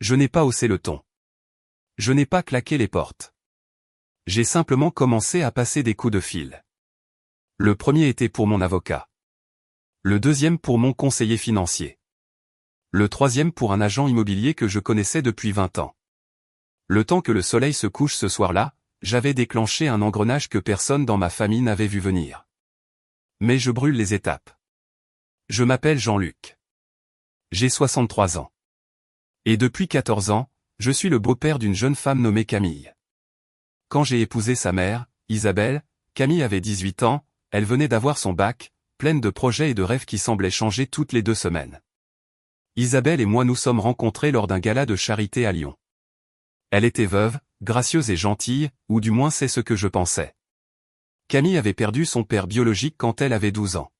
Je n'ai pas haussé le ton. Je n'ai pas claqué les portes. J'ai simplement commencé à passer des coups de fil. Le premier était pour mon avocat. Le deuxième pour mon conseiller financier. Le troisième pour un agent immobilier que je connaissais depuis 20 ans. Le temps que le soleil se couche ce soir-là, j'avais déclenché un engrenage que personne dans ma famille n'avait vu venir. Mais je brûle les étapes. Je m'appelle Jean-Luc. J'ai 63 ans. Et depuis 14 ans, je suis le beau-père d'une jeune femme nommée Camille. Quand j'ai épousé sa mère, Isabelle, Camille avait 18 ans, elle venait d'avoir son bac, pleine de projets et de rêves qui semblaient changer toutes les 2 semaines. Isabelle et moi nous sommes rencontrés lors d'un gala de charité à Lyon. Elle était veuve, gracieuse et gentille, ou du moins c'est ce que je pensais. Camille avait perdu son père biologique quand elle avait 12 ans.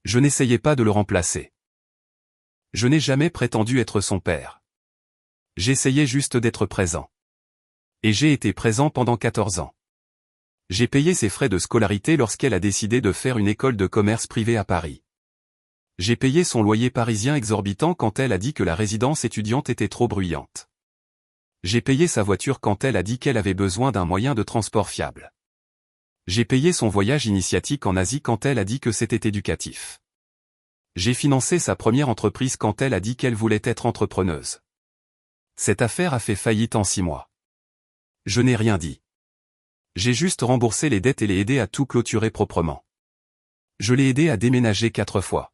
Je n'essayais pas de le remplacer. Je n'ai jamais prétendu être son père. J'essayais juste d'être présent. Et j'ai été présent pendant 14 ans. J'ai payé ses frais de scolarité lorsqu'elle a décidé de faire une école de commerce privée à Paris. J'ai payé son loyer parisien exorbitant quand elle a dit que la résidence étudiante était trop bruyante. J'ai payé sa voiture quand elle a dit qu'elle avait besoin d'un moyen de transport fiable. J'ai payé son voyage initiatique en Asie quand elle a dit que c'était éducatif. J'ai financé sa première entreprise quand elle a dit qu'elle voulait être entrepreneuse. Cette affaire a fait faillite en 6 mois. Je n'ai rien dit. J'ai juste remboursé les dettes et l'ai aidé à tout clôturer proprement. Je l'ai aidé à déménager 4 fois.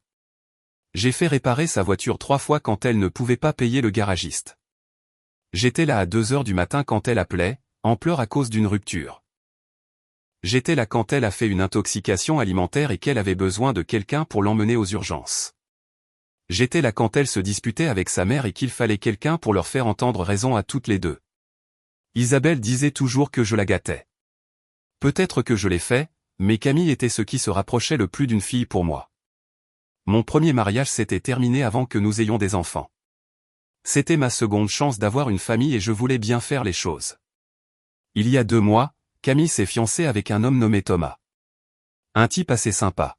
J'ai fait réparer sa voiture 3 fois quand elle ne pouvait pas payer le garagiste. J'étais là à 2 heures du matin quand elle appelait, en pleurs à cause d'une rupture. J'étais là quand elle a fait une intoxication alimentaire et qu'elle avait besoin de quelqu'un pour l'emmener aux urgences. J'étais là quand elle se disputait avec sa mère et qu'il fallait quelqu'un pour leur faire entendre raison à toutes les deux. Isabelle disait toujours que je la gâtais. Peut-être que je l'ai fait, mais Camille était ce qui se rapprochait le plus d'une fille pour moi. Mon premier mariage s'était terminé avant que nous ayons des enfants. C'était ma seconde chance d'avoir une famille et je voulais bien faire les choses. Il y a 2 mois, Camille s'est fiancée avec un homme nommé Thomas. Un type assez sympa.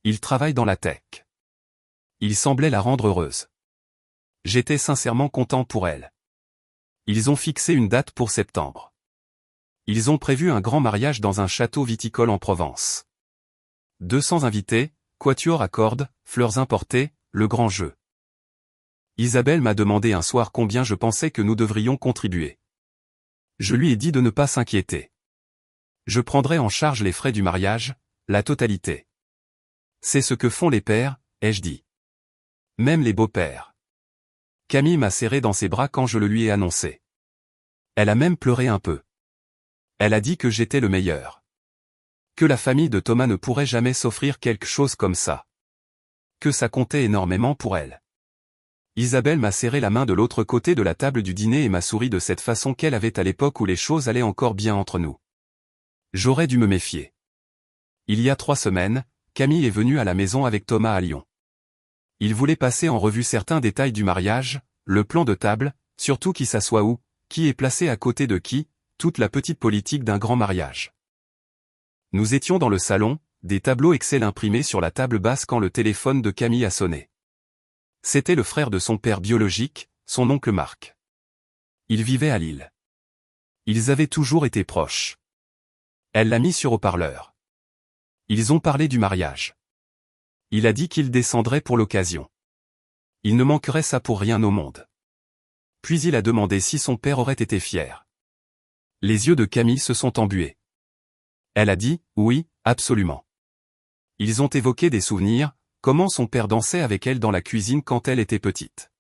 Il travaille dans la tech. Il semblait la rendre heureuse. J'étais sincèrement content pour elle. Ils ont fixé une date pour septembre. Ils ont prévu un grand mariage dans un château viticole en Provence. 200 invités, quatuor à cordes, fleurs importées, le grand jeu. Isabelle m'a demandé un soir combien je pensais que nous devrions contribuer. Je lui ai dit de ne pas s'inquiéter. Je prendrai en charge les frais du mariage, la totalité. C'est ce que font les pères, ai-je dit. Même les beaux-pères. Camille m'a serré dans ses bras quand je le lui ai annoncé. Elle a même pleuré un peu. Elle a dit que j'étais le meilleur. Que la famille de Thomas ne pourrait jamais s'offrir quelque chose comme ça. Que ça comptait énormément pour elle. Isabelle m'a serré la main de l'autre côté de la table du dîner et m'a souri de cette façon qu'elle avait à l'époque où les choses allaient encore bien entre nous. J'aurais dû me méfier. Il y a 3 semaines, Camille est venue à la maison avec Thomas à Lyon. Il voulait passer en revue certains détails du mariage, le plan de table, surtout qui s'assoit où, qui est placé à côté de qui, toute la petite politique d'un grand mariage. Nous étions dans le salon, des tableaux Excel imprimés sur la table basse quand le téléphone de Camille a sonné. C'était le frère de son père biologique, son oncle Marc. Il vivait à Lille. Ils avaient toujours été proches. Elle l'a mis sur haut-parleur. Ils ont parlé du mariage. Il a dit qu'il descendrait pour l'occasion. Il ne manquerait ça pour rien au monde. Puis il a demandé si son père aurait été fier. Les yeux de Camille se sont embués. Elle a dit, oui, absolument. Ils ont évoqué des souvenirs, comment son père dansait avec elle dans la cuisine quand elle était petite.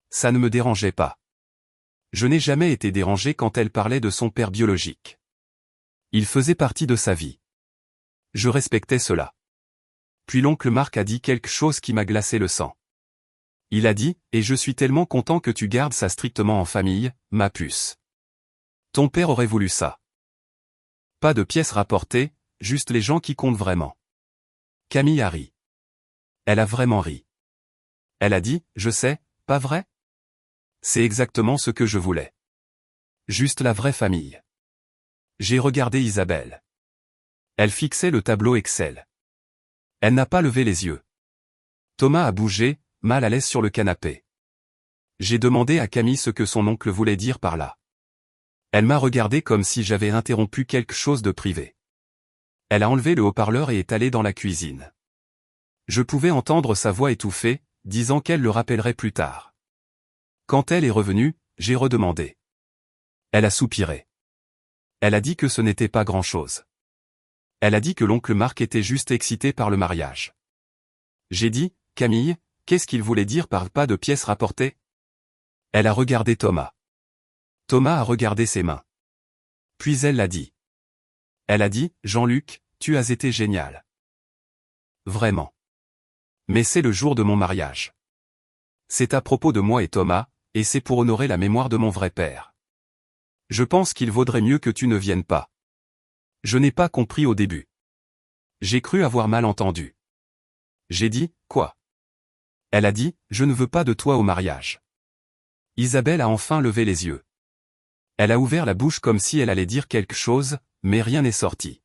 Ça ne me dérangeait pas. Je n'ai jamais été dérangé quand elle parlait de son père biologique. Il faisait partie de sa vie. Je respectais cela. Puis l'oncle Marc a dit quelque chose qui m'a glacé le sang. Il a dit, et je suis tellement content que tu gardes ça strictement en famille, ma puce. Ton père aurait voulu ça. Pas de pièces rapportées, juste les gens qui comptent vraiment. Camille a ri. Elle a vraiment ri. Elle a dit, je sais, pas vrai? C'est exactement ce que je voulais. Juste la vraie famille. J'ai regardé Isabelle. Elle fixait le tableau Excel. Elle n'a pas levé les yeux. Thomas a bougé, mal à l'aise sur le canapé. J'ai demandé à Camille ce que son oncle voulait dire par là. Elle m'a regardé comme si j'avais interrompu quelque chose de privé. Elle a enlevé le haut-parleur et est allée dans la cuisine. Je pouvais entendre sa voix étouffée, disant qu'elle le rappellerait plus tard. Quand elle est revenue, j'ai redemandé. Elle a soupiré. Elle a dit que ce n'était pas grand-chose. Elle a dit que l'oncle Marc était juste excité par le mariage. J'ai dit, Camille, qu'est-ce qu'il voulait dire par pas de pièces rapportées? Elle a regardé Thomas. Thomas a regardé ses mains. Puis elle l'a dit. Elle a dit, Jean-Luc, tu as été génial. Vraiment. Mais c'est le jour de mon mariage. C'est à propos de moi et Thomas, et c'est pour honorer la mémoire de mon vrai père. Je pense qu'il vaudrait mieux que tu ne viennes pas. Je n'ai pas compris au début. J'ai cru avoir mal entendu. J'ai dit, quoi? Elle a dit, je ne veux pas de toi au mariage. Isabelle a enfin levé les yeux. Elle a ouvert la bouche comme si elle allait dire quelque chose, mais rien n'est sorti.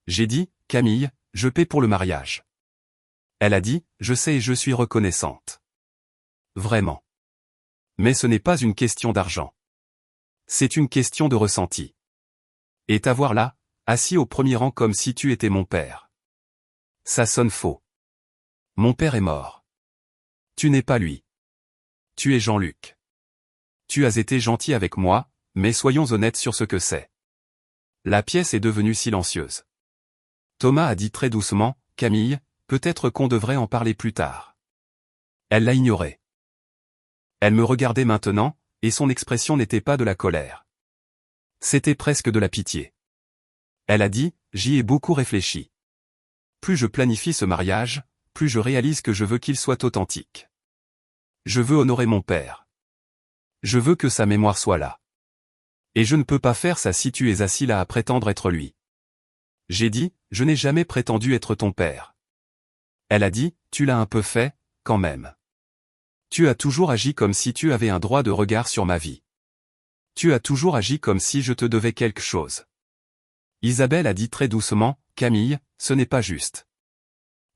J'ai dit, Camille, je paie pour le mariage. Elle a dit, je sais et je suis reconnaissante. Vraiment. Mais ce n'est pas une question d'argent. C'est une question de ressenti. Et t'avoir là, assis au premier rang comme si tu étais mon père. Ça sonne faux. Mon père est mort. Tu n'es pas lui. Tu es Jean-Luc. Tu as été gentil avec moi, mais soyons honnêtes sur ce que c'est. La pièce est devenue silencieuse. Thomas a dit très doucement, Camille, peut-être qu'on devrait en parler plus tard. Elle l'a ignoré. Elle me regardait maintenant, et son expression n'était pas de la colère. C'était presque de la pitié. Elle a dit, j'y ai beaucoup réfléchi. Plus je planifie ce mariage, plus je réalise que je veux qu'il soit authentique. Je veux honorer mon père. Je veux que sa mémoire soit là. Et je ne peux pas faire ça si tu es assis là à prétendre être lui. J'ai dit, je n'ai jamais prétendu être ton père. Elle a dit, tu l'as un peu fait, quand même. Tu as toujours agi comme si tu avais un droit de regard sur ma vie. Tu as toujours agi comme si je te devais quelque chose. Isabelle a dit très doucement, Camille, ce n'est pas juste.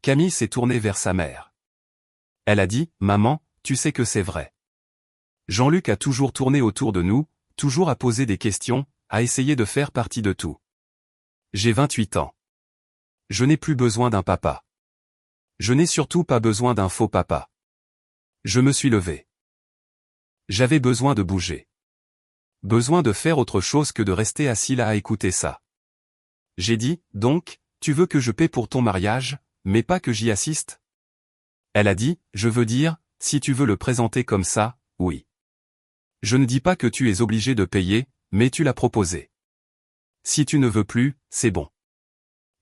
Camille s'est tournée vers sa mère. Elle a dit, maman, tu sais que c'est vrai. Jean-Luc a toujours tourné autour de nous, toujours à poser des questions, à essayer de faire partie de tout. J'ai 28 ans. Je n'ai plus besoin d'un papa. Je n'ai surtout pas besoin d'un faux papa. Je me suis levé. J'avais besoin de bouger. Besoin de faire autre chose que de rester assis là à écouter ça. J'ai dit, donc, tu veux que je paie pour ton mariage, mais pas que j'y assiste? Elle a dit, je veux dire, si tu veux le présenter comme ça, oui. Je ne dis pas que tu es obligé de payer, mais tu l'as proposé. Si tu ne veux plus, c'est bon.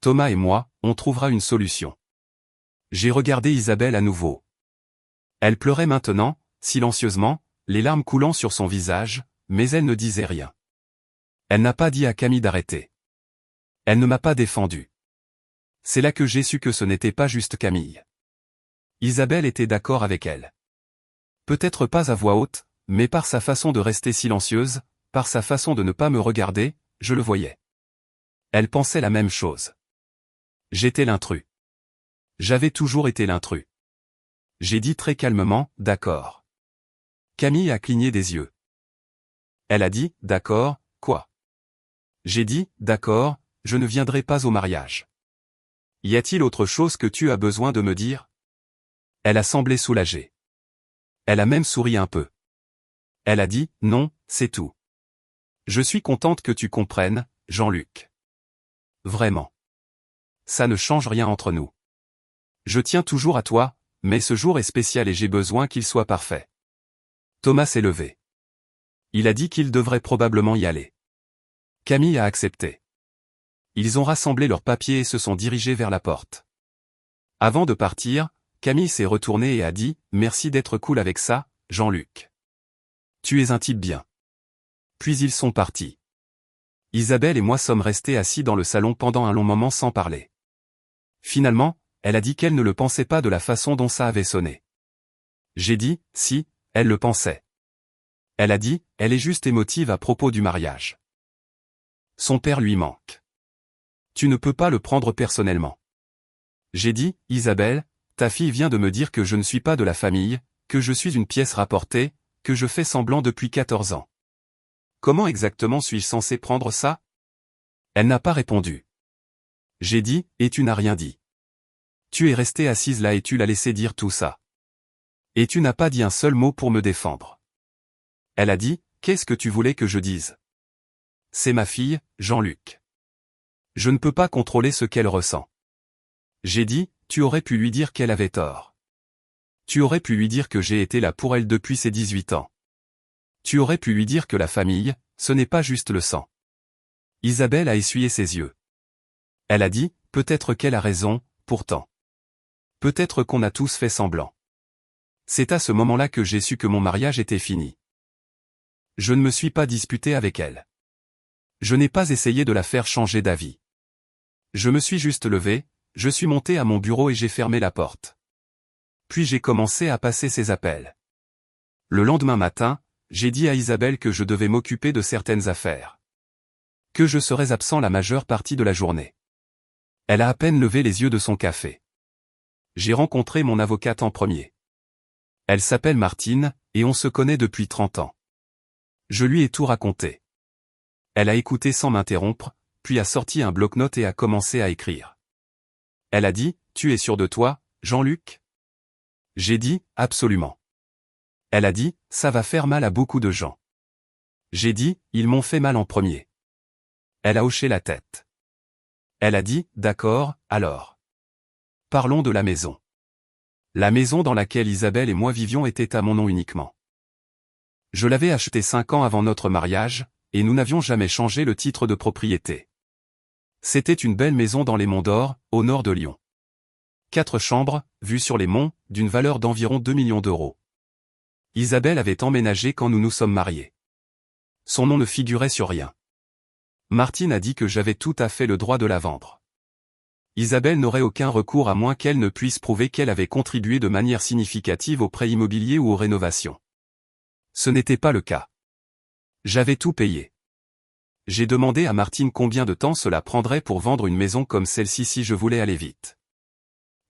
Thomas et moi, on trouvera une solution. J'ai regardé Isabelle à nouveau. Elle pleurait maintenant, silencieusement, les larmes coulant sur son visage, mais elle ne disait rien. Elle n'a pas dit à Camille d'arrêter. Elle ne m'a pas défendu. C'est là que j'ai su que ce n'était pas juste Camille. Isabelle était d'accord avec elle. Peut-être pas à voix haute, mais par sa façon de rester silencieuse, par sa façon de ne pas me regarder, je le voyais. Elle pensait la même chose. J'étais l'intrus. J'avais toujours été l'intrus. J'ai dit très calmement, d'accord. Camille a cligné des yeux. Elle a dit, d'accord, quoi? J'ai dit, d'accord, je ne viendrai pas au mariage. Y a-t-il autre chose que tu as besoin de me dire? Elle a semblé soulagée. Elle a même souri un peu. Elle a dit, non, c'est tout. Je suis contente que tu comprennes, Jean-Luc. Vraiment. Ça ne change rien entre nous. Je tiens toujours à toi, mais ce jour est spécial et j'ai besoin qu'il soit parfait. Thomas s'est levé. Il a dit qu'il devrait probablement y aller. Camille a accepté. Ils ont rassemblé leurs papiers et se sont dirigés vers la porte. Avant de partir, Camille s'est retournée et a dit, merci d'être cool avec ça, Jean-Luc. Tu es un type bien. Puis ils sont partis. Isabelle et moi sommes restés assis dans le salon pendant un long moment sans parler. Finalement, elle a dit qu'elle ne le pensait pas de la façon dont ça avait sonné. J'ai dit, si, elle le pensait. Elle a dit, elle est juste émotive à propos du mariage. Son père lui manque. Tu ne peux pas le prendre personnellement. J'ai dit, Isabelle, ta fille vient de me dire que je ne suis pas de la famille, que je suis une pièce rapportée, que je fais semblant depuis 14 ans. Comment exactement suis-je censé prendre ça? Elle n'a pas répondu. J'ai dit, et tu n'as rien dit. Tu es restée assise là et tu l'as laissé dire tout ça. Et tu n'as pas dit un seul mot pour me défendre. Elle a dit, qu'est-ce que tu voulais que je dise? C'est ma fille, Jean-Luc. Je ne peux pas contrôler ce qu'elle ressent. J'ai dit, tu aurais pu lui dire qu'elle avait tort. Tu aurais pu lui dire que j'ai été là pour elle depuis ses 18 ans. Tu aurais pu lui dire que la famille, ce n'est pas juste le sang. Isabelle a essuyé ses yeux. Elle a dit, peut-être qu'elle a raison, pourtant. Peut-être qu'on a tous fait semblant. C'est à ce moment-là que j'ai su que mon mariage était fini. Je ne me suis pas disputé avec elle. Je n'ai pas essayé de la faire changer d'avis. Je me suis juste levé, je suis monté à mon bureau et j'ai fermé la porte. Puis j'ai commencé à passer ses appels. Le lendemain matin, j'ai dit à Isabelle que je devais m'occuper de certaines affaires. Que je serais absent la majeure partie de la journée. Elle a à peine levé les yeux de son café. J'ai rencontré mon avocate en premier. Elle s'appelle Martine, et on se connaît depuis 30 ans. Je lui ai tout raconté. Elle a écouté sans m'interrompre, puis a sorti un bloc-notes et a commencé à écrire. Elle a dit, tu es sûr de toi, Jean-Luc? J'ai dit, absolument. Elle a dit, ça va faire mal à beaucoup de gens. J'ai dit, ils m'ont fait mal en premier. Elle a hoché la tête. Elle a dit, d'accord, alors. Parlons de la maison. La maison dans laquelle Isabelle et moi vivions était à mon nom uniquement. Je l'avais achetée 5 ans avant notre mariage, et nous n'avions jamais changé le titre de propriété. C'était une belle maison dans les Monts d'Or, au nord de Lyon. 4 chambres, vues sur les monts, d'une valeur d'environ 2 millions d'euros. Isabelle avait emménagé quand nous nous sommes mariés. Son nom ne figurait sur rien. Martine a dit que j'avais tout à fait le droit de la vendre. Isabelle n'aurait aucun recours à moins qu'elle ne puisse prouver qu'elle avait contribué de manière significative aux prêts immobiliers ou aux rénovations. Ce n'était pas le cas. J'avais tout payé. J'ai demandé à Martine combien de temps cela prendrait pour vendre une maison comme celle-ci si je voulais aller vite.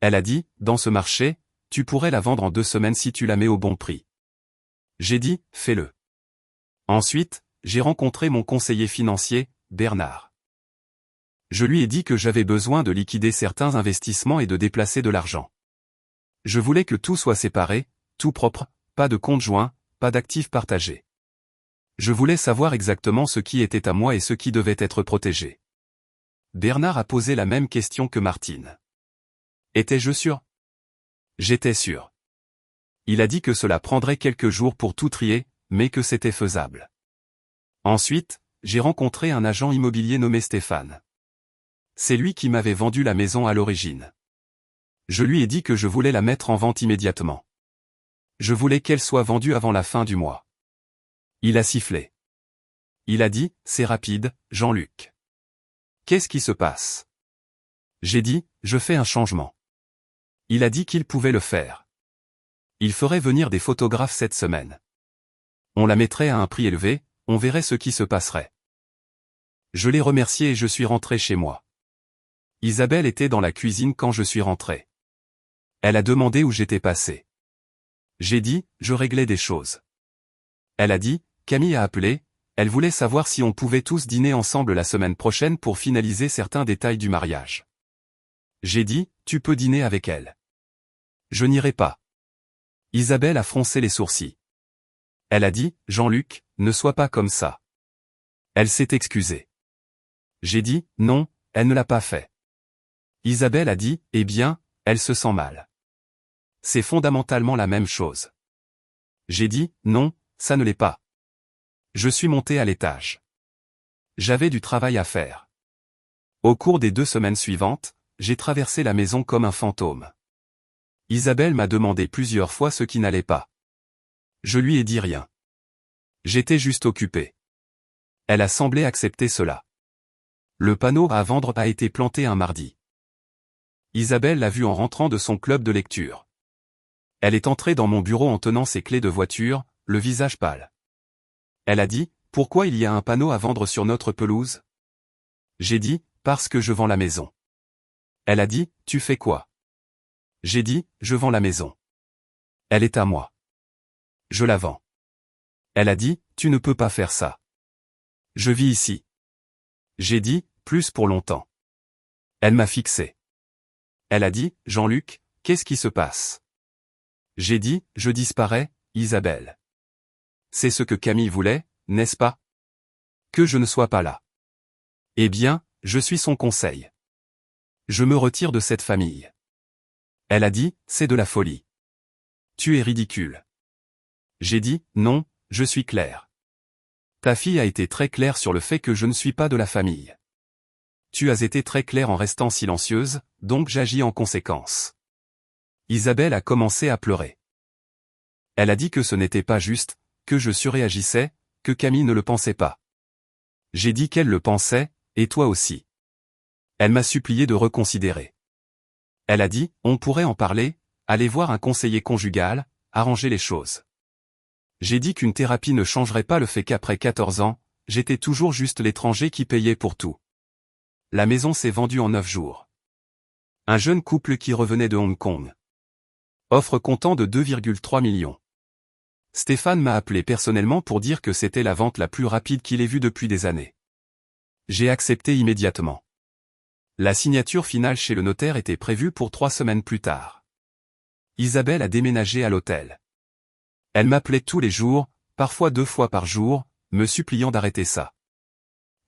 Elle a dit, dans ce marché, tu pourrais la vendre en 2 semaines si tu la mets au bon prix. J'ai dit, fais-le. Ensuite, j'ai rencontré mon conseiller financier, Bernard. Je lui ai dit que j'avais besoin de liquider certains investissements et de déplacer de l'argent. Je voulais que tout soit séparé, tout propre, pas de compte joint, pas d'actifs partagés. Je voulais savoir exactement ce qui était à moi et ce qui devait être protégé. Bernard a posé la même question que Martine. Étais-je sûr? J'étais sûr. Il a dit que cela prendrait quelques jours pour tout trier, mais que c'était faisable. Ensuite, j'ai rencontré un agent immobilier nommé Stéphane. C'est lui qui m'avait vendu la maison à l'origine. Je lui ai dit que je voulais la mettre en vente immédiatement. Je voulais qu'elle soit vendue avant la fin du mois. Il a sifflé. Il a dit, c'est rapide, Jean-Luc. Qu'est-ce qui se passe? J'ai dit, je fais un changement. Il a dit qu'il pouvait le faire. Il ferait venir des photographes cette semaine. On la mettrait à un prix élevé, on verrait ce qui se passerait. Je l'ai remercié et je suis rentré chez moi. Isabelle était dans la cuisine quand je suis rentré. Elle a demandé où j'étais passé. J'ai dit, je réglais des choses. Elle a dit, Camille a appelé, elle voulait savoir si on pouvait tous dîner ensemble la semaine prochaine pour finaliser certains détails du mariage. J'ai dit, tu peux dîner avec elle. Je n'irai pas. Isabelle a froncé les sourcils. Elle a dit, Jean-Luc, ne sois pas comme ça. Elle s'est excusée. J'ai dit, non, elle ne l'a pas fait. Isabelle a dit, eh bien, elle se sent mal. C'est fondamentalement la même chose. J'ai dit, non, ça ne l'est pas. Je suis monté à l'étage. J'avais du travail à faire. Au cours des 2 semaines suivantes, j'ai traversé la maison comme un fantôme. Isabelle m'a demandé plusieurs fois ce qui n'allait pas. Je lui ai dit rien. J'étais juste occupé. Elle a semblé accepter cela. Le panneau à vendre a été planté un mardi. Isabelle l'a vu en rentrant de son club de lecture. Elle est entrée dans mon bureau en tenant ses clés de voiture, le visage pâle. Elle a dit, pourquoi il y a un panneau à vendre sur notre pelouse? J'ai dit, parce que je vends la maison. Elle a dit, tu fais quoi? J'ai dit, je vends la maison. Elle est à moi. Je la vends. Elle a dit, tu ne peux pas faire ça. Je vis ici. J'ai dit, plus pour longtemps. Elle m'a fixé. Elle a dit, Jean-Luc, qu'est-ce qui se passe? J'ai dit, je disparais, Isabelle. C'est ce que Camille voulait, n'est-ce pas? Que je ne sois pas là. Eh bien, je suis son conseil. Je me retire de cette famille. Elle a dit, c'est de la folie. Tu es ridicule. J'ai dit, non, je suis clair. Ta fille a été très claire sur le fait que je ne suis pas de la famille. Tu as été très claire en restant silencieuse, donc j'agis en conséquence. Isabelle a commencé à pleurer. Elle a dit que ce n'était pas juste, que je surréagissais, que Camille ne le pensait pas. J'ai dit qu'elle le pensait, et toi aussi. Elle m'a supplié de reconsidérer. Elle a dit, on pourrait en parler, aller voir un conseiller conjugal, arranger les choses. J'ai dit qu'une thérapie ne changerait pas le fait qu'après 14 ans, j'étais toujours juste l'étranger qui payait pour tout. La maison s'est vendue en 9 jours. Un jeune couple qui revenait de Hong Kong. Offre comptant de 2,3 millions. Stéphane m'a appelé personnellement pour dire que c'était la vente la plus rapide qu'il ait vue depuis des années. J'ai accepté immédiatement. La signature finale chez le notaire était prévue pour 3 semaines plus tard. Isabelle a déménagé à l'hôtel. Elle m'appelait tous les jours, parfois 2 fois par jour, me suppliant d'arrêter ça.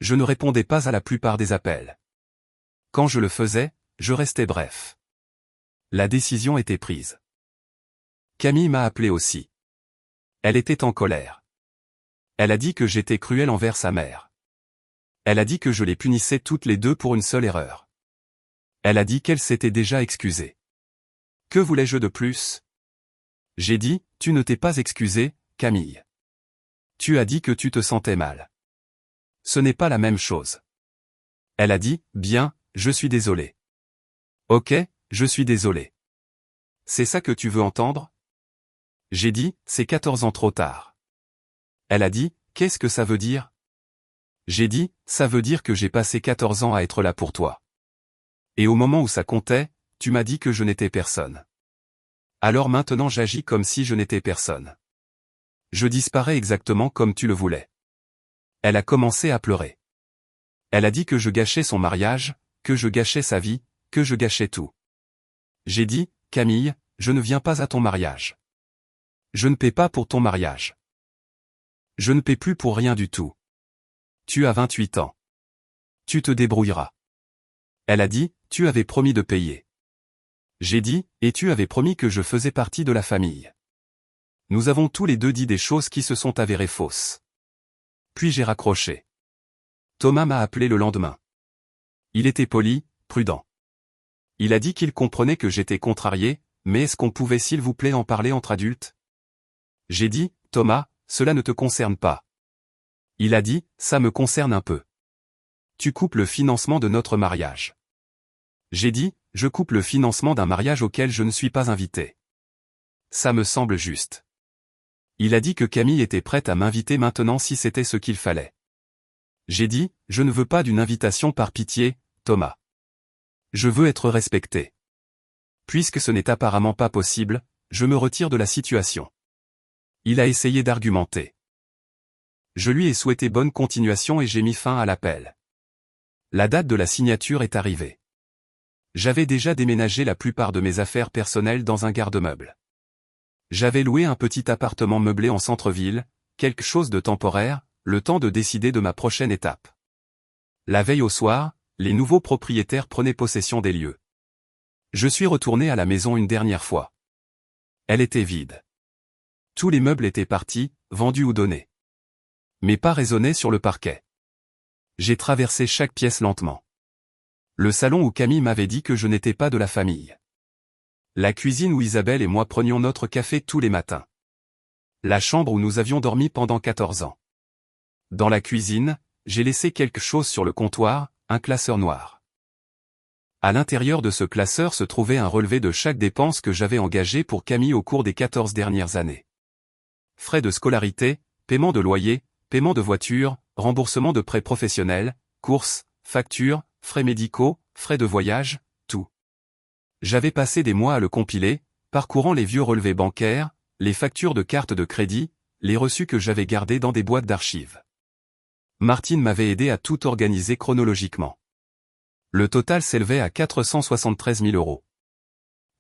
Je ne répondais pas à la plupart des appels. Quand je le faisais, je restais bref. La décision était prise. Camille m'a appelé aussi. Elle était en colère. Elle a dit que j'étais cruel envers sa mère. Elle a dit que je les punissais toutes les deux pour une seule erreur. Elle a dit qu'elle s'était déjà excusée. Que voulais-je de plus? J'ai dit, tu ne t'es pas excusée, Camille. Tu as dit que tu te sentais mal. Ce n'est pas la même chose. Elle a dit, bien, je suis désolée. Ok, je suis désolée. C'est ça que tu veux entendre? J'ai dit, c'est 14 ans trop tard. Elle a dit, qu'est-ce que ça veut dire? J'ai dit, ça veut dire que j'ai passé 14 ans à être là pour toi. Et au moment où ça comptait, tu m'as dit que je n'étais personne. Alors maintenant j'agis comme si je n'étais personne. Je disparais exactement comme tu le voulais. Elle a commencé à pleurer. Elle a dit que je gâchais son mariage, que je gâchais sa vie, que je gâchais tout. J'ai dit, Camille, je ne viens pas à ton mariage. Je ne paie pas pour ton mariage. Je ne paie plus pour rien du tout. Tu as 28 ans. Tu te débrouilleras. Elle a dit, tu avais promis de payer. J'ai dit, et tu avais promis que je faisais partie de la famille. Nous avons tous les deux dit des choses qui se sont avérées fausses. Puis j'ai raccroché. Thomas m'a appelé le lendemain. Il était poli, prudent. Il a dit qu'il comprenait que j'étais contrarié, mais est-ce qu'on pouvait s'il vous plaît en parler entre adultes? J'ai dit, Thomas, cela ne te concerne pas. Il a dit, ça me concerne un peu. Tu coupes le financement de notre mariage. J'ai dit, je coupe le financement d'un mariage auquel je ne suis pas invité. Ça me semble juste. Il a dit que Camille était prête à m'inviter maintenant si c'était ce qu'il fallait. J'ai dit, je ne veux pas d'une invitation par pitié, Thomas. Je veux être respecté. Puisque ce n'est apparemment pas possible, je me retire de la situation. Il a essayé d'argumenter. Je lui ai souhaité bonne continuation et j'ai mis fin à l'appel. La date de la signature est arrivée. J'avais déjà déménagé la plupart de mes affaires personnelles dans un garde-meuble. J'avais loué un petit appartement meublé en centre-ville, quelque chose de temporaire, le temps de décider de ma prochaine étape. La veille au soir, les nouveaux propriétaires prenaient possession des lieux. Je suis retourné à la maison une dernière fois. Elle était vide. Tous les meubles étaient partis, vendus ou donnés. Mes pas résonnaient sur le parquet. J'ai traversé chaque pièce lentement. Le salon où Camille m'avait dit que je n'étais pas de la famille. La cuisine où Isabelle et moi prenions notre café tous les matins. La chambre où nous avions dormi pendant 14 ans. Dans la cuisine, j'ai laissé quelque chose sur le comptoir, un classeur noir. À l'intérieur de ce classeur se trouvait un relevé de chaque dépense que j'avais engagée pour Camille au cours des 14 dernières années. Frais de scolarité, paiement de loyer, paiement de voiture, remboursement de prêts professionnels, courses, factures, frais médicaux, frais de voyage, tout. J'avais passé des mois à le compiler, parcourant les vieux relevés bancaires, les factures de cartes de crédit, les reçus que j'avais gardés dans des boîtes d'archives. Martine m'avait aidé à tout organiser chronologiquement. Le total s'élevait à 473 000 €.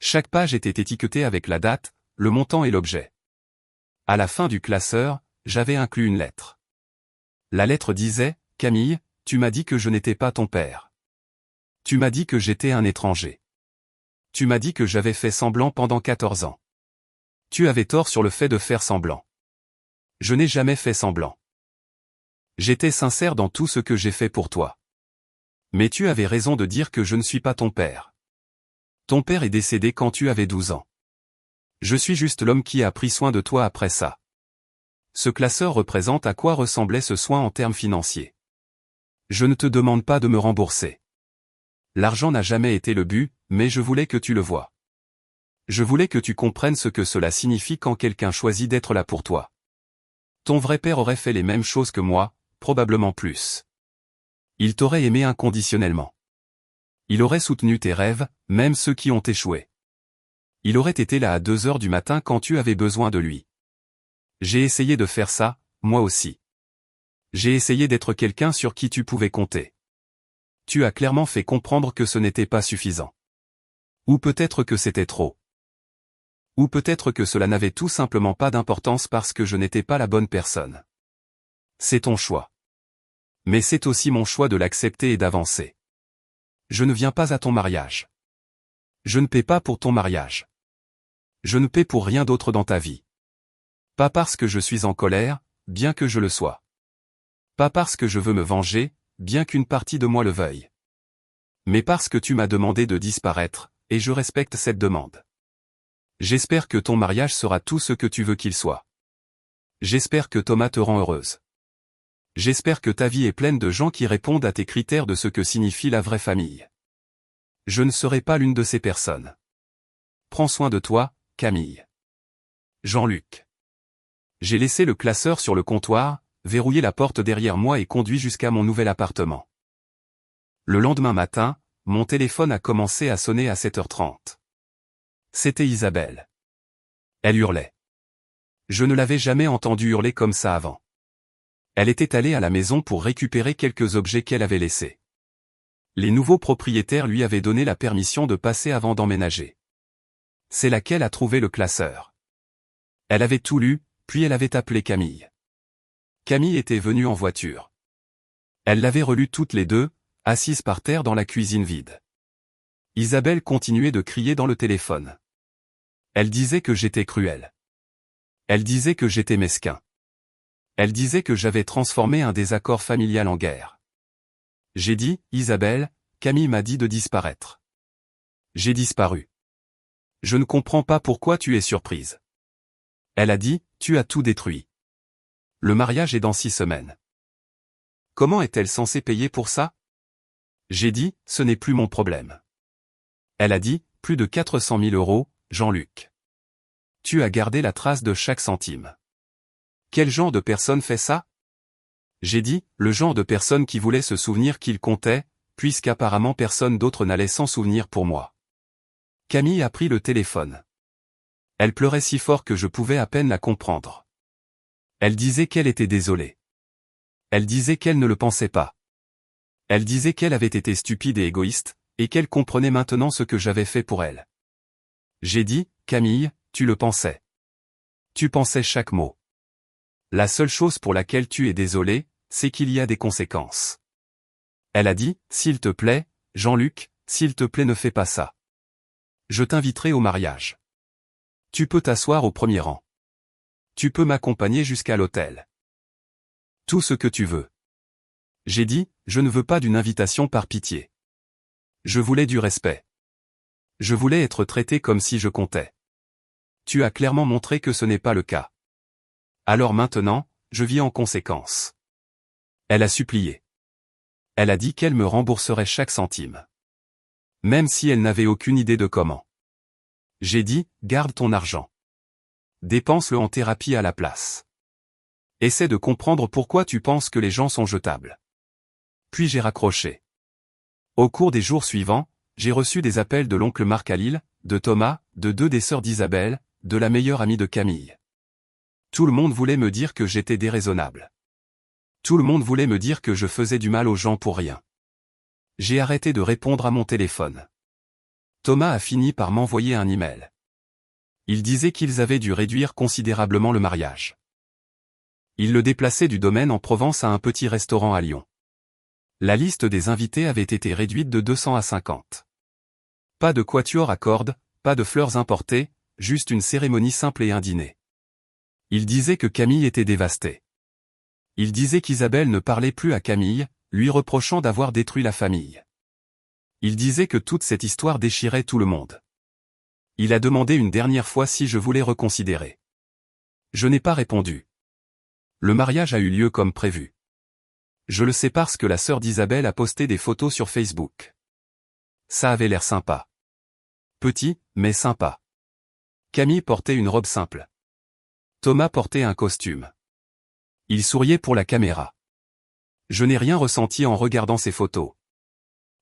Chaque page était étiquetée avec la date, le montant et l'objet. À la fin du classeur, j'avais inclus une lettre. La lettre disait « Camille, tu m'as dit que je n'étais pas ton père. Tu m'as dit que j'étais un étranger. Tu m'as dit que j'avais fait semblant pendant 14 ans. Tu avais tort sur le fait de faire semblant. Je n'ai jamais fait semblant. J'étais sincère dans tout ce que j'ai fait pour toi. Mais tu avais raison de dire que je ne suis pas ton père. Ton père est décédé quand tu avais 12 ans. Je suis juste l'homme qui a pris soin de toi après ça. » Ce classeur représente à quoi ressemblait ce soin en termes financiers. Je ne te demande pas de me rembourser. L'argent n'a jamais été le but, mais je voulais que tu le vois. Je voulais que tu comprennes ce que cela signifie quand quelqu'un choisit d'être là pour toi. Ton vrai père aurait fait les mêmes choses que moi, probablement plus. Il t'aurait aimé inconditionnellement. Il aurait soutenu tes rêves, même ceux qui ont échoué. Il aurait été là à 2 heures du matin quand tu avais besoin de lui. J'ai essayé de faire ça, moi aussi. J'ai essayé d'être quelqu'un sur qui tu pouvais compter. Tu as clairement fait comprendre que ce n'était pas suffisant. Ou peut-être que c'était trop. Ou peut-être que cela n'avait tout simplement pas d'importance parce que je n'étais pas la bonne personne. C'est ton choix. Mais c'est aussi mon choix de l'accepter et d'avancer. Je ne viens pas à ton mariage. Je ne paie pas pour ton mariage. Je ne paie pour rien d'autre dans ta vie. Pas parce que je suis en colère, bien que je le sois. Pas parce que je veux me venger, bien qu'une partie de moi le veuille. Mais parce que tu m'as demandé de disparaître, et je respecte cette demande. J'espère que ton mariage sera tout ce que tu veux qu'il soit. J'espère que Thomas te rend heureuse. J'espère que ta vie est pleine de gens qui répondent à tes critères de ce que signifie la vraie famille. Je ne serai pas l'une de ces personnes. Prends soin de toi, Camille. Jean-Luc. J'ai laissé le classeur sur le comptoir, verrouillé la porte derrière moi et conduit jusqu'à mon nouvel appartement. Le lendemain matin, mon téléphone a commencé à sonner à 7h30. C'était Isabelle. Elle hurlait. Je ne l'avais jamais entendue hurler comme ça avant. Elle était allée à la maison pour récupérer quelques objets qu'elle avait laissés. Les nouveaux propriétaires lui avaient donné la permission de passer avant d'emménager. C'est là qu'elle a trouvé le classeur. Elle avait tout lu, puis elle avait appelé Camille. Camille était venue en voiture. Elle l'avait relu toutes les deux, assises par terre dans la cuisine vide. Isabelle continuait de crier dans le téléphone. Elle disait que j'étais cruel. Elle disait que j'étais mesquin. Elle disait que j'avais transformé un désaccord familial en guerre. J'ai dit, Isabelle, Camille m'a dit de disparaître. J'ai disparu. Je ne comprends pas pourquoi tu es surprise. Elle a dit, tu as tout détruit. Le mariage est dans 6 semaines. Comment est-elle censée payer pour ça? J'ai dit, ce n'est plus mon problème. Elle a dit, plus de 400 000 €, Jean-Luc. Tu as gardé la trace de chaque centime. Quel genre de personne fait ça? J'ai dit, le genre de personne qui voulait se souvenir qu'il comptait, puisqu'apparemment personne d'autre n'allait s'en souvenir pour moi. Camille a pris le téléphone. Elle pleurait si fort que je pouvais à peine la comprendre. Elle disait qu'elle était désolée. Elle disait qu'elle ne le pensait pas. Elle disait qu'elle avait été stupide et égoïste, et qu'elle comprenait maintenant ce que j'avais fait pour elle. J'ai dit, Camille, tu le pensais. Tu pensais chaque mot. La seule chose pour laquelle tu es désolée, c'est qu'il y a des conséquences. Elle a dit, s'il te plaît, Jean-Luc, s'il te plaît ne fais pas ça. Je t'inviterai au mariage. Tu peux t'asseoir au premier rang. Tu peux m'accompagner jusqu'à l'hôtel. Tout ce que tu veux. J'ai dit, je ne veux pas d'une invitation par pitié. Je voulais du respect. Je voulais être traité comme si je comptais. Tu as clairement montré que ce n'est pas le cas. Alors maintenant, je vis en conséquence. Elle a supplié. Elle a dit qu'elle me rembourserait chaque centime. Même si elle n'avait aucune idée de comment. J'ai dit, garde ton argent. Dépense-le en thérapie à la place. Essaie de comprendre pourquoi tu penses que les gens sont jetables. Puis j'ai raccroché. Au cours des jours suivants, j'ai reçu des appels de l'oncle Marc à Lille, de Thomas, de 2 des sœurs d'Isabelle, de la meilleure amie de Camille. Tout le monde voulait me dire que j'étais déraisonnable. Tout le monde voulait me dire que je faisais du mal aux gens pour rien. J'ai arrêté de répondre à mon téléphone. Thomas a fini par m'envoyer un email. Il disait qu'ils avaient dû réduire considérablement le mariage. Il le déplaçait du domaine en Provence à un petit restaurant à Lyon. La liste des invités avait été réduite de 200 à 50. Pas de quatuor à cordes, pas de fleurs importées, juste une cérémonie simple et un dîner. Il disait que Camille était dévastée. Il disait qu'Isabelle ne parlait plus à Camille, lui reprochant d'avoir détruit la famille. Il disait que toute cette histoire déchirait tout le monde. Il a demandé une dernière fois si je voulais reconsidérer. Je n'ai pas répondu. Le mariage a eu lieu comme prévu. Je le sais parce que la sœur d'Isabelle a posté des photos sur Facebook. Ça avait l'air sympa. Petit, mais sympa. Camille portait une robe simple. Thomas portait un costume. Il souriait pour la caméra. Je n'ai rien ressenti en regardant ces photos.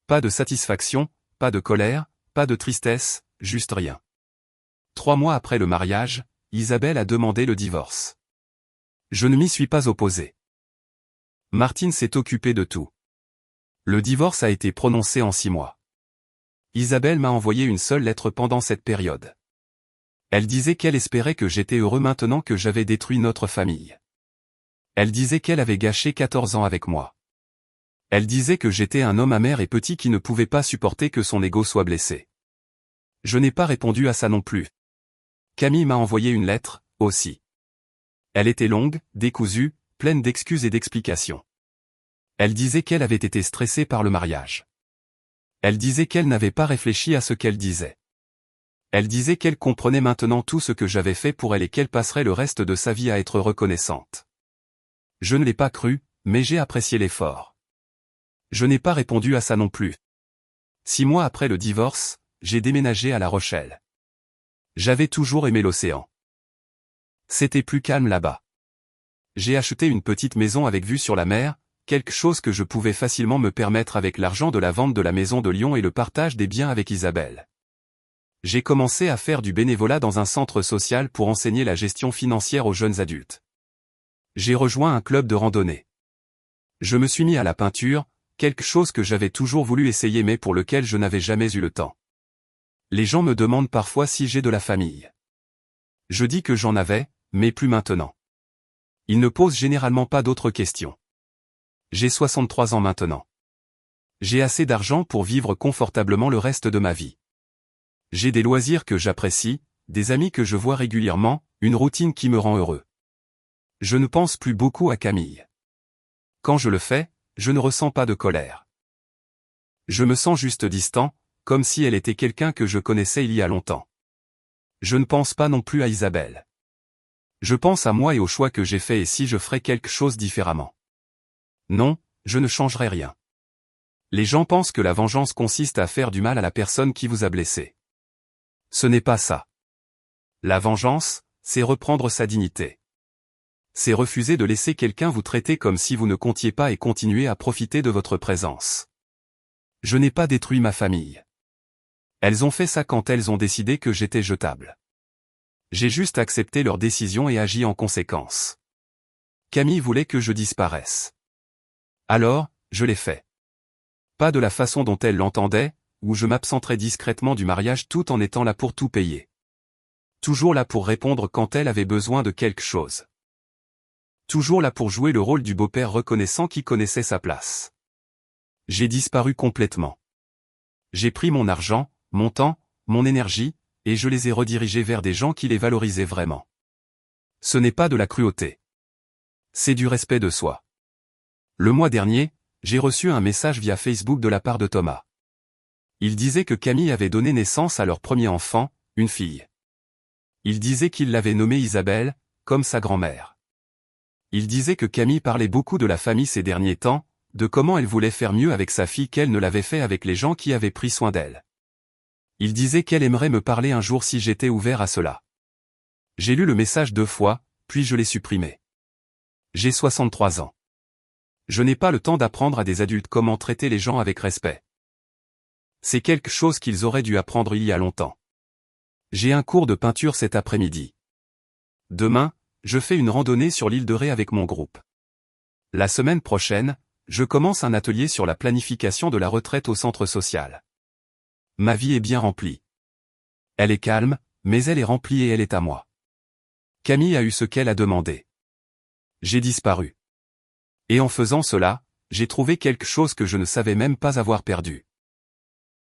Pas de satisfaction, pas de colère, pas de tristesse, juste rien. 3 mois après le mariage, Isabelle a demandé le divorce. Je ne m'y suis pas opposé. Martine s'est occupée de tout. Le divorce a été prononcé en 6 mois. Isabelle m'a envoyé une seule lettre pendant cette période. Elle disait qu'elle espérait que j'étais heureux maintenant que j'avais détruit notre famille. Elle disait qu'elle avait gâché 14 ans avec moi. Elle disait que j'étais un homme amer et petit qui ne pouvait pas supporter que son ego soit blessé. Je n'ai pas répondu à ça non plus. Camille m'a envoyé une lettre, aussi. Elle était longue, décousue, pleine d'excuses et d'explications. Elle disait qu'elle avait été stressée par le mariage. Elle disait qu'elle n'avait pas réfléchi à ce qu'elle disait. Elle disait qu'elle comprenait maintenant tout ce que j'avais fait pour elle et qu'elle passerait le reste de sa vie à être reconnaissante. Je ne l'ai pas cru, mais j'ai apprécié l'effort. Je n'ai pas répondu à ça non plus. 6 mois après le divorce, j'ai déménagé à La Rochelle. J'avais toujours aimé l'océan. C'était plus calme là-bas. J'ai acheté une petite maison avec vue sur la mer, quelque chose que je pouvais facilement me permettre avec l'argent de la vente de la maison de Lyon et le partage des biens avec Isabelle. J'ai commencé à faire du bénévolat dans un centre social pour enseigner la gestion financière aux jeunes adultes. J'ai rejoint un club de randonnée. Je me suis mis à la peinture, quelque chose que j'avais toujours voulu essayer mais pour lequel je n'avais jamais eu le temps. Les gens me demandent parfois si j'ai de la famille. Je dis que j'en avais, mais plus maintenant. Ils ne posent généralement pas d'autres questions. J'ai 63 ans maintenant. J'ai assez d'argent pour vivre confortablement le reste de ma vie. J'ai des loisirs que j'apprécie, des amis que je vois régulièrement, une routine qui me rend heureux. Je ne pense plus beaucoup à Camille. Quand je le fais, je ne ressens pas de colère. Je me sens juste distant, comme si elle était quelqu'un que je connaissais il y a longtemps. Je ne pense pas non plus à Isabelle. Je pense à moi et aux choix que j'ai faits et si je ferais quelque chose différemment. Non, je ne changerai rien. Les gens pensent que la vengeance consiste à faire du mal à la personne qui vous a blessé. Ce n'est pas ça. La vengeance, c'est reprendre sa dignité. C'est refuser de laisser quelqu'un vous traiter comme si vous ne comptiez pas et continuer à profiter de votre présence. Je n'ai pas détruit ma famille. Elles ont fait ça quand elles ont décidé que j'étais jetable. J'ai juste accepté leur décision et agi en conséquence. Camille voulait que je disparaisse. Alors, je l'ai fait. Pas de la façon dont elle l'entendait, où je m'absenterais discrètement du mariage tout en étant là pour tout payer. Toujours là pour répondre quand elle avait besoin de quelque chose. Toujours là pour jouer le rôle du beau-père reconnaissant qui connaissait sa place. J'ai disparu complètement. J'ai pris mon argent, mon temps, mon énergie, et je les ai redirigés vers des gens qui les valorisaient vraiment. Ce n'est pas de la cruauté. C'est du respect de soi. Le mois dernier, j'ai reçu un message via Facebook de la part de Thomas. Il disait que Camille avait donné naissance à leur premier enfant, une fille. Il disait qu'il l'avait nommée Isabelle, comme sa grand-mère. Il disait que Camille parlait beaucoup de la famille ces derniers temps, de comment elle voulait faire mieux avec sa fille qu'elle ne l'avait fait avec les gens qui avaient pris soin d'elle. Il disait qu'elle aimerait me parler un jour si j'étais ouvert à cela. J'ai lu le message 2 fois, puis je l'ai supprimé. J'ai 63 ans. Je n'ai pas le temps d'apprendre à des adultes comment traiter les gens avec respect. C'est quelque chose qu'ils auraient dû apprendre il y a longtemps. J'ai un cours de peinture cet après-midi. Demain, Je fais une randonnée sur l'île de Ré avec mon groupe. La semaine prochaine, je commence un atelier sur la planification de la retraite au centre social. Ma vie est bien remplie. Elle est calme, mais elle est remplie et elle est à moi. Camille a eu ce qu'elle a demandé. J'ai disparu. Et en faisant cela, j'ai trouvé quelque chose que je ne savais même pas avoir perdu.